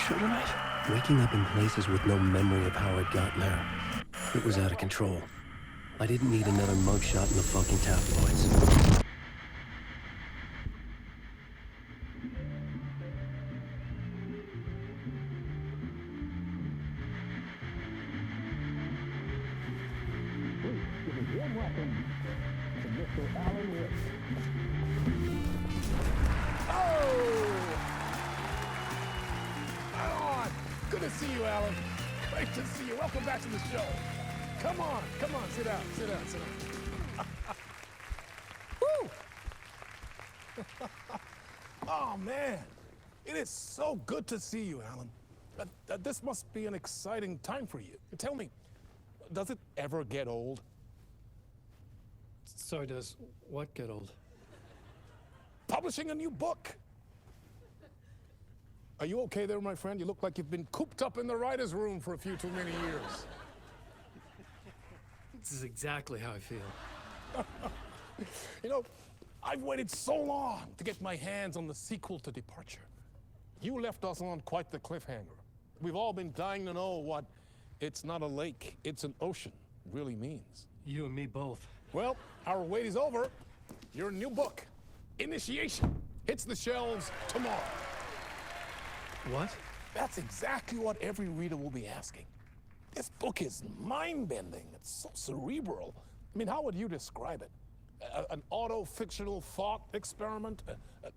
show tonight? Waking up in places with no memory of how I'd gotten there. It was out of control. I didn't need another mugshot in the fucking tabloids. Warm welcome to Mr. Alan Wake. Oh! Right on! Good to see you, Alan. Great to see you. Welcome back to the show. Come on, sit down, sit down, sit down. Woo! Oh, man. It is so good to see you, Alan. This must be an exciting time for you. Tell me, does it ever get old? Sorry, does what get old? Publishing a new book. Are you okay there, my friend? You look like you've been cooped up in the writer's room for a few too many years. This is exactly how I feel. You know, I've waited so long to get my hands on the sequel to Departure. You left us on quite the cliffhanger. We've all been dying to know what "it's not a lake, it's an ocean" really means. You and me both. Well, our wait is over. Your new book, Initiation, hits the shelves tomorrow. What? That's exactly what every reader will be asking. This book is mind-bending. It's so cerebral. I mean, how would you describe it? An auto-fictional thought experiment?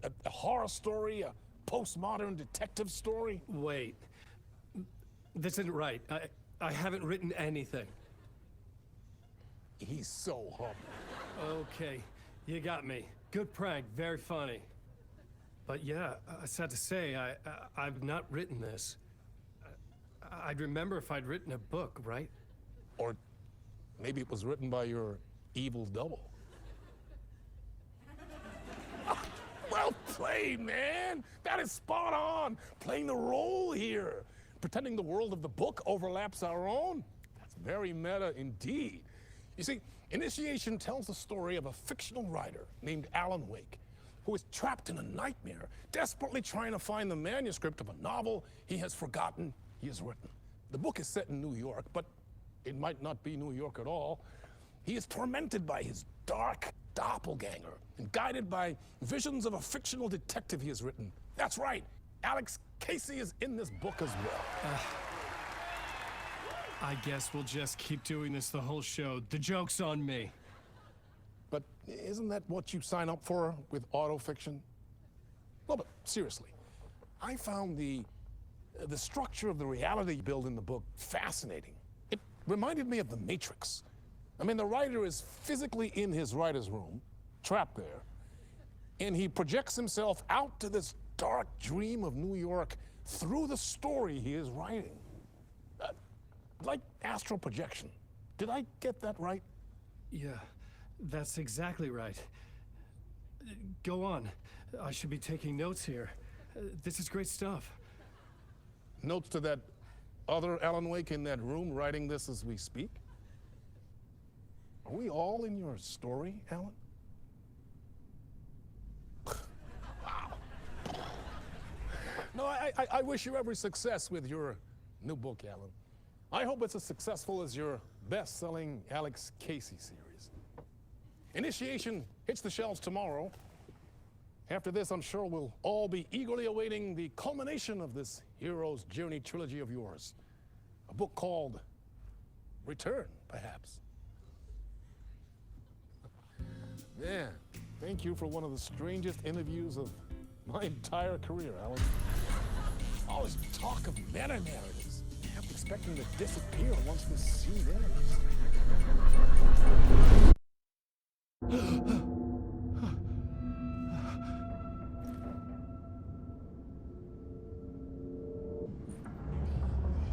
A horror story? A postmodern detective story? Wait. This isn't right. I haven't written anything. He's so humble. Okay, you got me. Good prank, very funny. But yeah, I sad to say, I've not written this. I'd remember if I'd written a book, right? Or maybe it was written by your evil double. Well played, man. That is spot on. Playing the role here. Pretending the world of the book overlaps our own. That's very meta indeed. You see, Initiation tells the story of a fictional writer named Alan Wake, who is trapped in a nightmare, desperately trying to find the manuscript of a novel he has forgotten he has written. The book is set in New York, but it might not be New York at all. He is tormented by his dark doppelganger and guided by visions of a fictional detective he has written. That's right, Alex Casey is in this book as well. I guess we'll just keep doing this the whole show. The joke's on me. But isn't that what you sign up for with autofiction? No, but seriously, I found the structure of the reality you build in the book fascinating. It reminded me of The Matrix. I mean, the writer is physically in his writer's room, trapped there, and he projects himself out to this dark dream of New York through the story he is writing. Like astral projection. Did I get that right? Yeah, that's exactly right. Go on. I should be taking notes here. This is great stuff. Notes to that other Alan Wake in that room writing this as we speak? Are we all in your story, Alan? Wow. No, I wish you every success with your new book, Alan. I hope it's as successful as your best-selling Alex Casey series. Initiation hits the shelves tomorrow. After this, I'm sure we'll all be eagerly awaiting the culmination of this hero's journey trilogy of yours. A book called Return, perhaps. Man, thank you for one of the strangest interviews of my entire career, Alan. All this talk of meta-narratives. I'm expecting to disappear once this scene ends.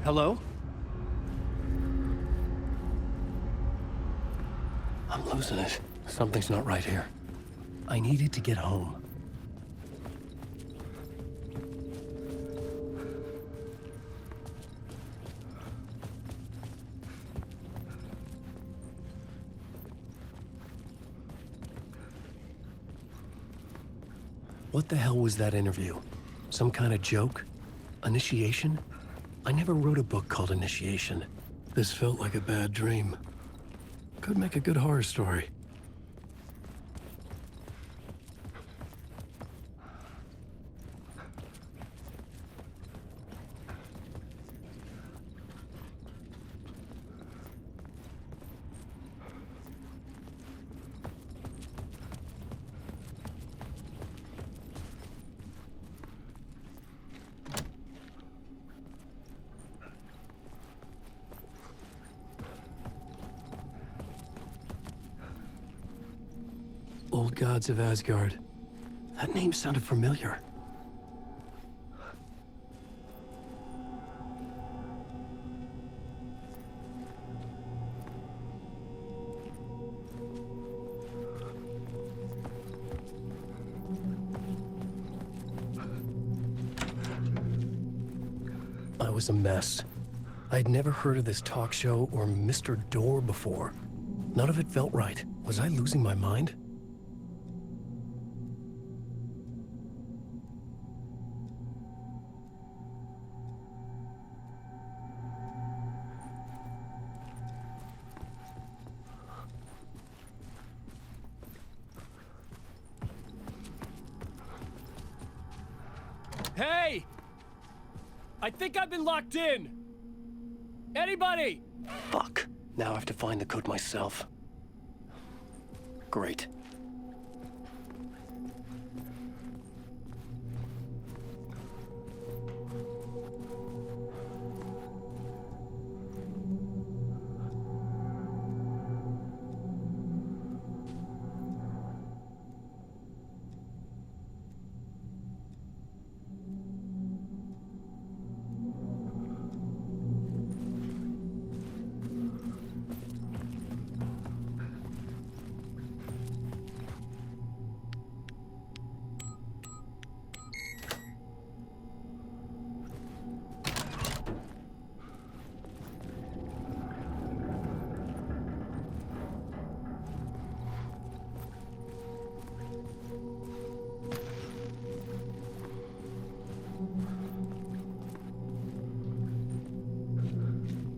Hello? I'm losing it. Something's not right here. I needed to get home. What the hell was that interview? Some kind of joke? Initiation? I never wrote a book called Initiation. This felt like a bad dream. Could make a good horror story. Old Gods of Asgard. That name sounded familiar. I was a mess. I'd never heard of this talk show or Mr. Door before. None of it felt right. Was I losing my mind? Hey! I think I've been locked in! Anybody? Fuck. Now I have to find the code myself. Great.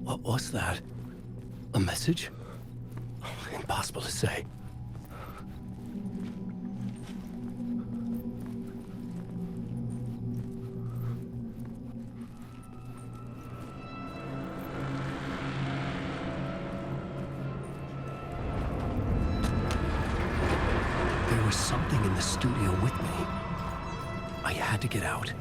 What was that? A message? Impossible to say. There was something in the studio with me. I had to get out.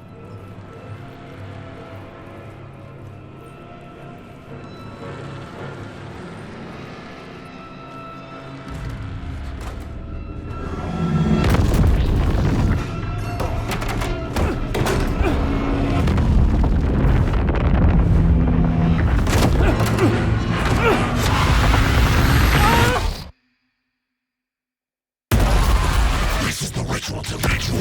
This is the ritual to ritual.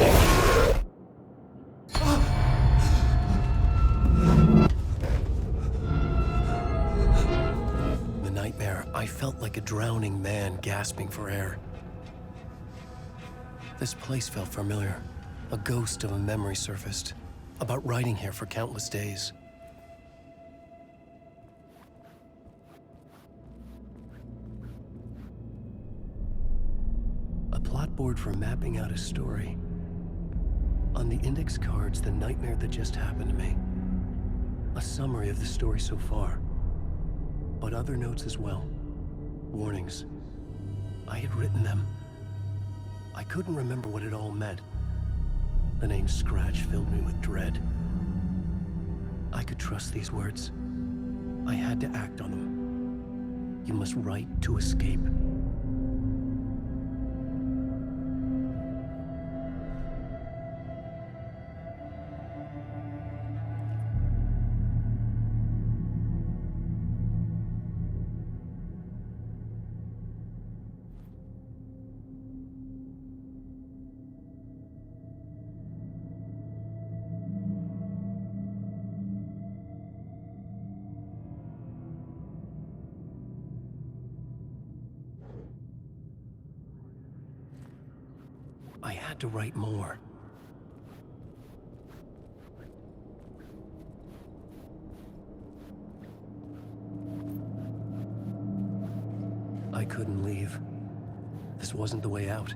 The nightmare, I felt like a drowning man gasping for air. This place felt familiar. A ghost of a memory surfaced, about writing here for countless days. A plot board for mapping out a story. On the index cards, the nightmare that just happened to me. A summary of the story so far. But other notes as well. Warnings. I had written them. I couldn't remember what it all meant. The name Scratch filled me with dread. I could trust these words. I had to act on them. You must write to escape. I had to write more. I couldn't leave. This wasn't the way out.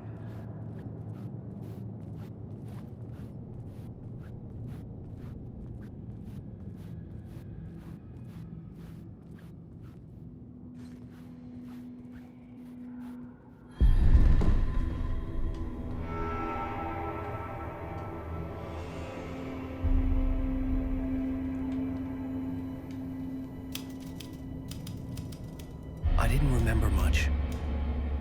I didn't remember much,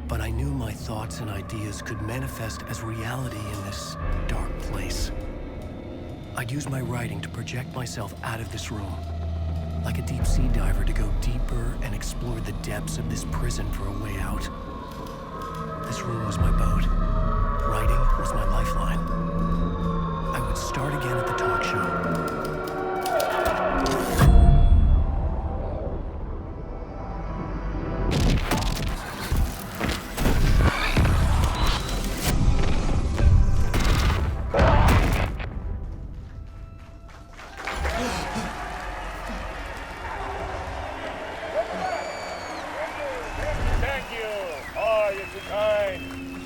but I knew my thoughts and ideas could manifest as reality in this dark place. I'd use my writing to project myself out of this room, like a deep sea diver to go deeper and explore the depths of this prison for a way out. This room was my boat. Writing was my lifeline. I would start again at the talk show.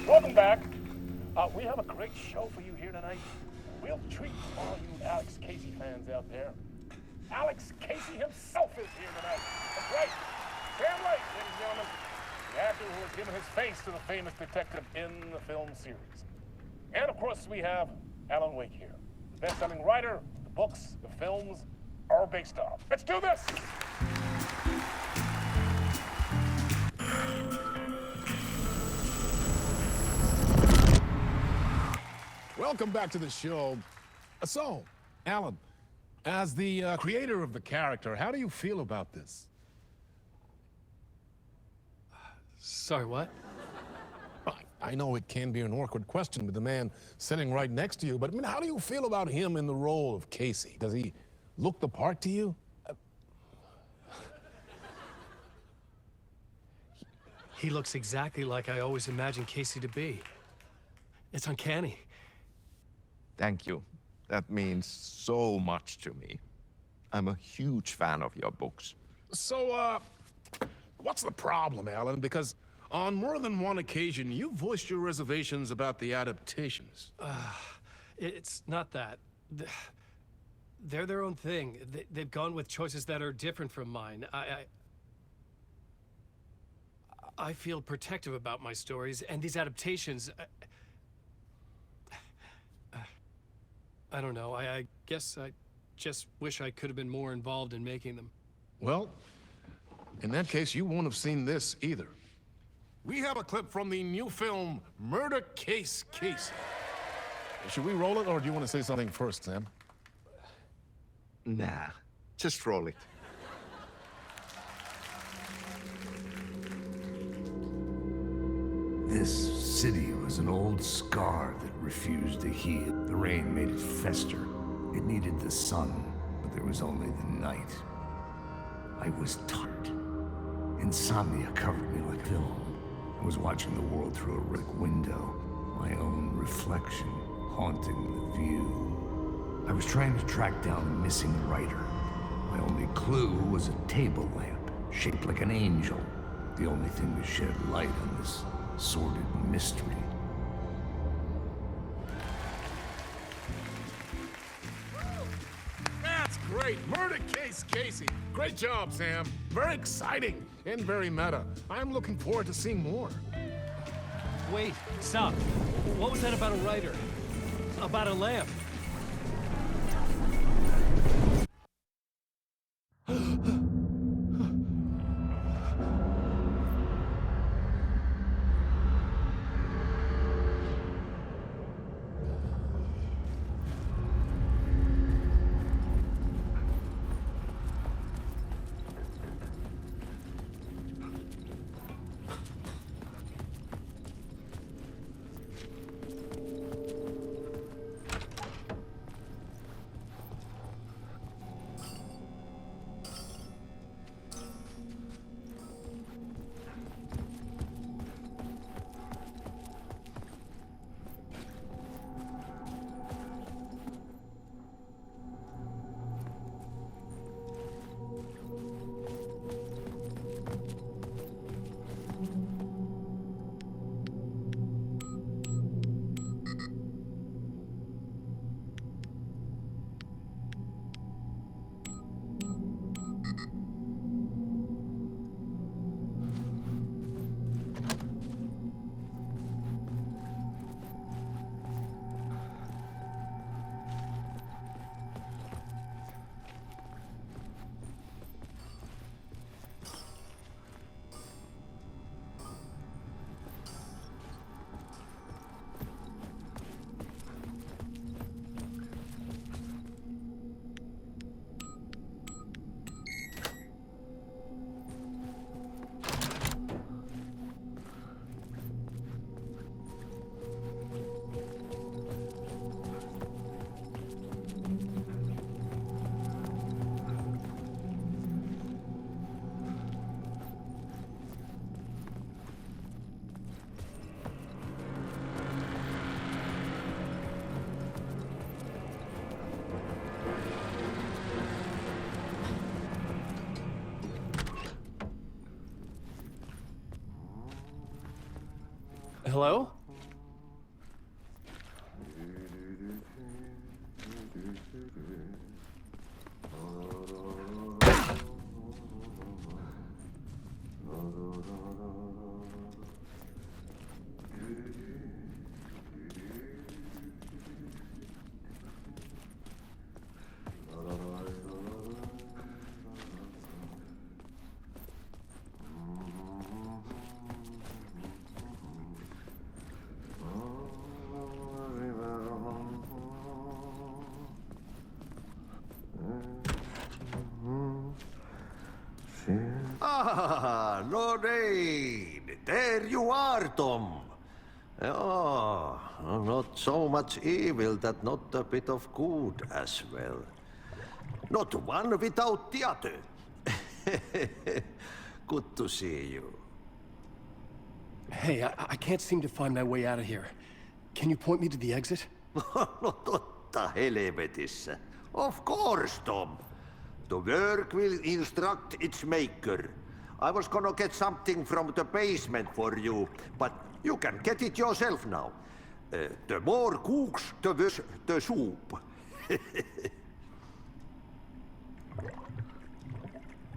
Welcome back. We have a great show for you here tonight. We'll treat all you Alex Casey fans out there. Alex Casey himself is here tonight. That's right. Sam Lake, ladies and gentlemen. The actor who has given his face to the famous detective in the film series. And of course, we have Alan Wake here. The best-selling writer, the books, the films are based on. Let's do this! Welcome back to the show. So, Alan, as the creator of the character, how do you feel about this? Sorry, what? I know it can be an awkward question with the man sitting right next to you, but I mean, how do you feel about him in the role of Casey? Does he look the part to you? He looks exactly like I always imagined Casey to be. It's uncanny. Thank you. That means so much to me. I'm a huge fan of your books. So, what's the problem, Alan? Because on more than one occasion, you voiced your reservations about the adaptations. It's not that. They're their own thing. They've gone with choices that are different from mine. I feel protective about my stories, and these adaptations... I don't know. I guess I just wish I could have been more involved in making them. Well, in that case, you won't have seen this either. We have a clip from the new film, Murder Case Casey. Should we roll it, or do you want to say something first, Sam? Nah, just roll it. This city was an old scar that refused to heal. The rain made it fester. It needed the sun, but there was only the night. I was tired. Insomnia covered me like film. I was watching the world through a brick window, my own reflection haunting the view. I was trying to track down a missing writer. My only clue was a table lamp, shaped like an angel. The only thing to shed light on this sordid mystery. That's great! Murder Case Casey! Great job, Sam. Very exciting and very meta. I'm looking forward to seeing more. Wait, stop. What was that about a writer? About a lamp? Hello? Ah, Lorraine! There you are, Tom. Oh, not so much evil that not a bit of good as well. Not one without the other. Good to see you. Hey, I can't seem to find my way out of here. Can you point me to the exit? No totta helvetissä. Of course, Tom. The work will instruct its maker. I was gonna get something from the basement for you, but you can get it yourself now. The more cooks, the worse the soup.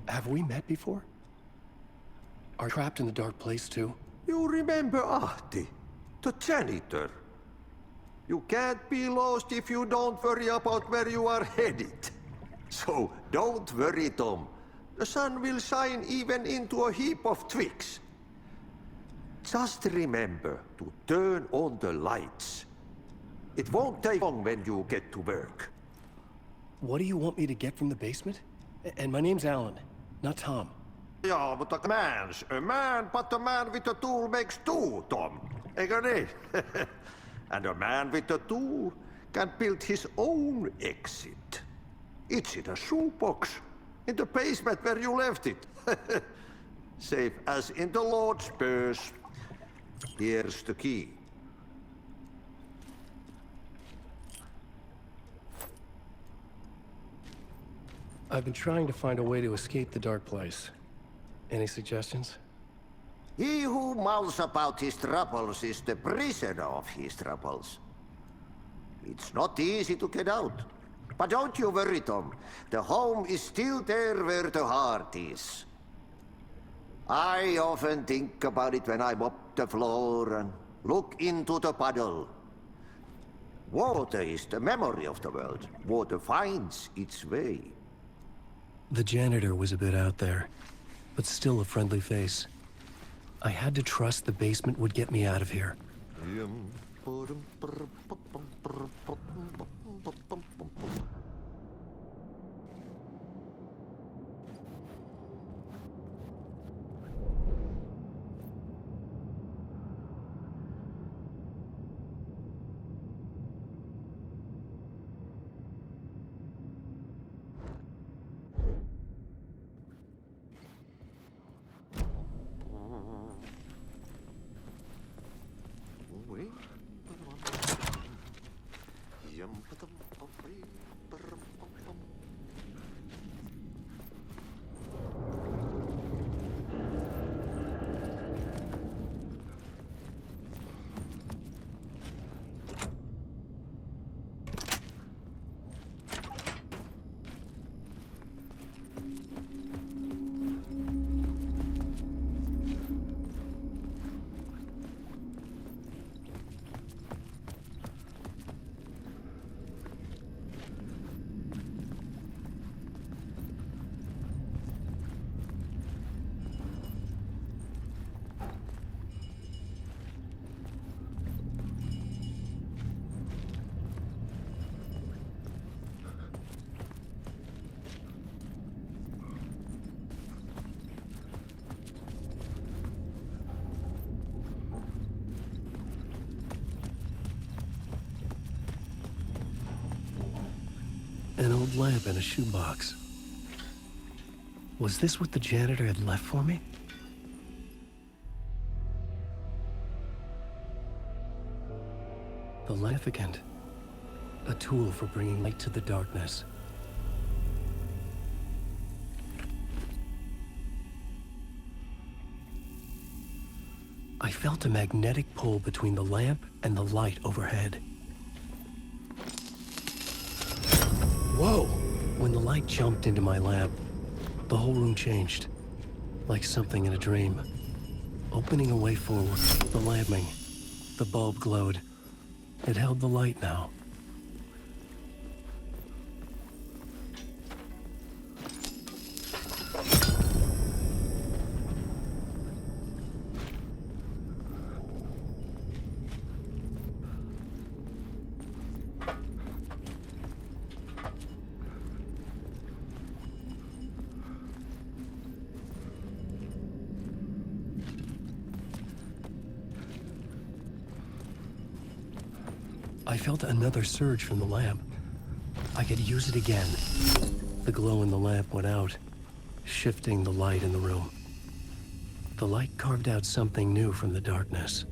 Have we met before? Are you trapped in the dark place too? You remember Ahti, the janitor. You can't be lost if you don't worry about where you are headed. So don't worry, Tom. The sun will shine even into a heap of twigs. Just remember to turn on the lights. It won't take long when you get to work. What do you want me to get from the basement? And my name's Alan, not Tom. Ja, mutta man's a man, but a man with a tool makes two, Tom. Eikö niin? And a man with a tool can build his own exit. It's in a shoebox, in the basement where you left it. Safe as in the Lord's purse. Here's the key. I've been trying to find a way to escape the dark place. Any suggestions? He who mouths about his troubles is the prisoner of his troubles. It's not easy to get out. But don't you worry, Tom. The home is still there where the heart is. I often think about it when I mop the floor and look into the puddle. Water is the memory of the world. Water finds its way. The janitor was a bit out there, but still a friendly face. I had to trust the basement would get me out of here. An old lamp in a shoebox. Was this what the janitor had left for me? The Levificant. A tool for bringing light to the darkness. I felt a magnetic pull between the lamp and the light overhead. Whoa! When the light jumped into my lamp, the whole room changed, like something in a dream. Opening a way forward, the lamping, the bulb glowed. It held the light now. I felt another surge from the lamp. I could use it again. The glow in the lamp went out, shifting the light in the room. The light carved out something new from the darkness.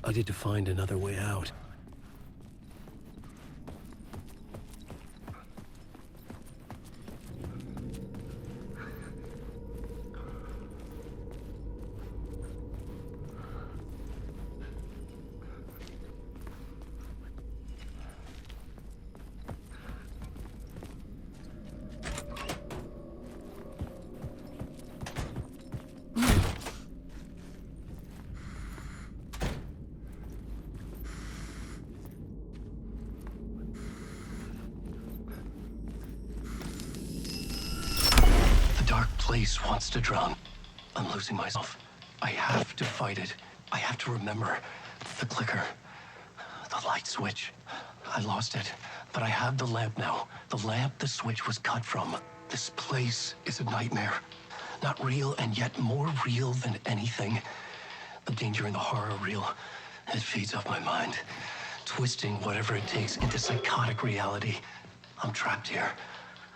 I needed to find another way out. Place wants to drown. I'm losing myself. I have to fight it. I have to remember the clicker, the light switch. I lost it, but I have the lamp now. The lamp the switch was cut from. This place is a nightmare. Not real, and yet more real than anything. The danger and the horror are real. It feeds off my mind, twisting whatever it takes into psychotic reality. I'm trapped here.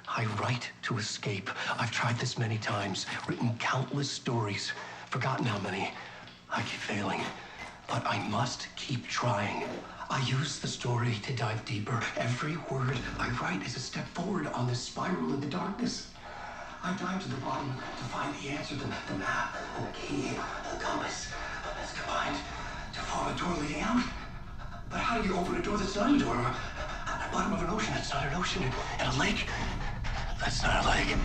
I write to escape. I've tried this many times, written countless stories, forgotten how many. I keep failing, but I must keep trying. I use the story to dive deeper. Every word I write is a step forward on this spiral in the darkness. I dive to the bottom to find the answer, the map, and the key, and the compass. It's combined to form a door leading out. But how do you open a door that's not a door? At the bottom of an ocean, it's not an ocean, and a lake. That's not a lake.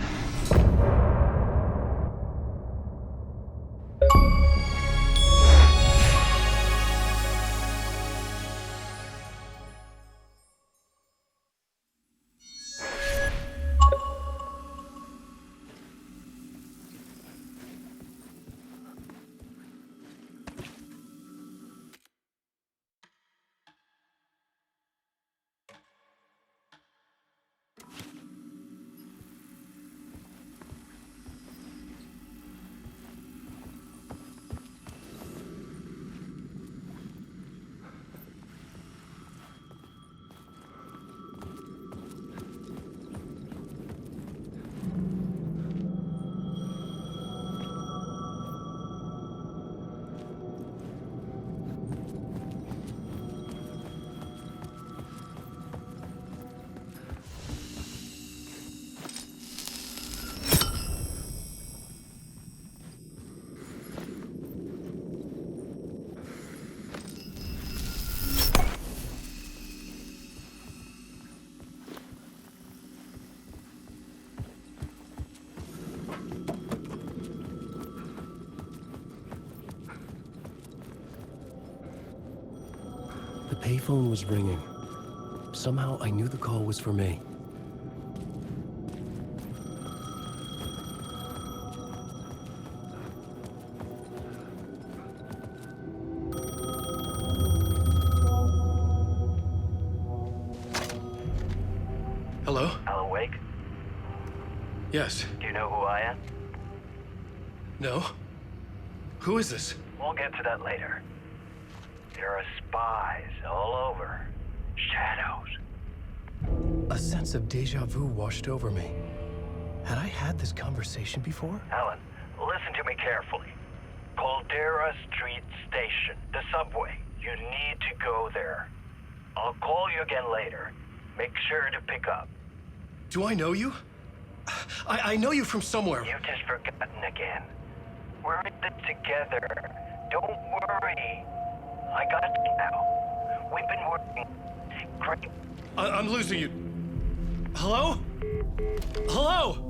payphone was ringing. Somehow I knew the call was for me. Hello? Alan Wake? Yes. Do you know who I am? No? Who is this? We'll get to that later. There are spies all over. Shadows. A sense of deja vu washed over me. Had I had this conversation before? Alan, listen to me carefully. Caldera Street Station, the subway. You need to go there. I'll call you again later. Make sure to pick up. Do I know you? I know you from somewhere. You've just forgotten again. We're in this together. Don't worry. I got you now. We've been working great. I'm losing you. Hello? Hello?